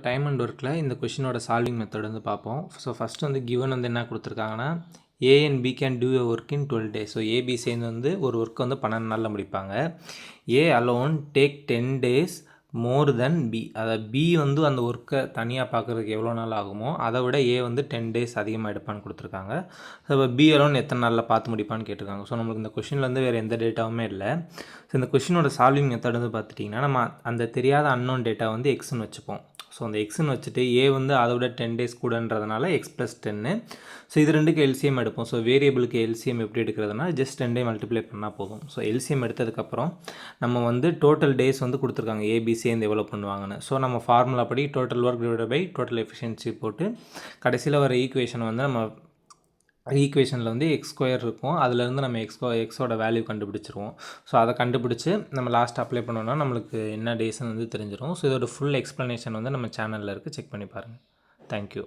Time and ஒர்க்கில் இந்த கொஷினோட solving method வந்து பார்ப்போம். ஸோ ஃபஸ்ட்டு வந்து கிவன் வந்து என்ன கொடுத்துருக்காங்கன்னா, A and B can do a work in 12 days. So AB சேர்ந்து வந்து ஒரு ஒர்க் வந்து 12 நாளில் முடிப்பாங்க. A alone take 10 days more than B. அதாவது பி வந்து அந்த ஒர்க்கை தனியாக பார்க்குறதுக்கு எவ்வளோ நாள் ஆகுமோ அதை விட ஏ வந்து 10 days அதிகமாக எடுப்பான்னு கொடுத்துருக்காங்க. ஸோ இப்போ பி அலோன் எத்தனை நாளில் பார்த்து முடிப்பான்னு கேட்டிருக்காங்க. ஸோ நம்மளுக்கு இந்த கொஷினில் வந்து வேறு எந்த டேட்டாவுமே இல்லை. ஸோ இந்த கொஷினோட சால்விங் மெத்தட் வந்து பார்த்துட்டிங்கன்னா, நம்ம அந்த தெரியாத அன்னோன் டேட்டா வந்து எக்ஸ்ன்னு வச்சுப்போம். ஸோ அந்த எக்ஸ்ன்னு வச்சுட்டு ஏ வந்து அதை விட 10 days கூடன்றதுனால எக்ஸ் ப்ளஸ் 10. ஸோ இது ரெண்டுக்கு எல்சிஎம் எடுப்போம். ஸோ வேரியபிளுக்கு எல்சிஎம் எப்படி எடுக்கிறதுனா ஜஸ்ட் 10 மல்டிப்ளை பண்ணால் போதும். ஸோ எல்சிஎம் எடுத்ததுக்கப்புறம் நம்ம வந்து டோட்டல் டேஸ் வந்து கொடுத்துருக்காங்க ஏபி சேர்ந்து எவ்வளோ பண்ணுவாங்கன்னு. ஸோ நம்ம ஃபார்முலா படி total work divide by total efficiency போட்டு கடைசியில் வர ஈக்குவேஷன் வந்து நம்ம ஈக்குவேஷனில் வந்து எக்ஸ் ஸ்கொயர் இருக்கும், அதுலேருந்து நம்ம எக்ஸோட வேல்யூ கண்டுபிடிச்சிருவோம். ஸோ அதை கண்டுபிடிச்சி நம்ம லாஸ்ட் அப்ளை பண்ணோன்னா நம்மளுக்கு என்ன டேஸ்ன்னு வந்து தெரிஞ்சிடும். ஸோ இதோட ஃபுல் எக்ஸ்ப்ளனேஷன் வந்து நம்ம சேனலில் இருக்குது, செக் பண்ணி பாருங்கள். தேங்க்யூ.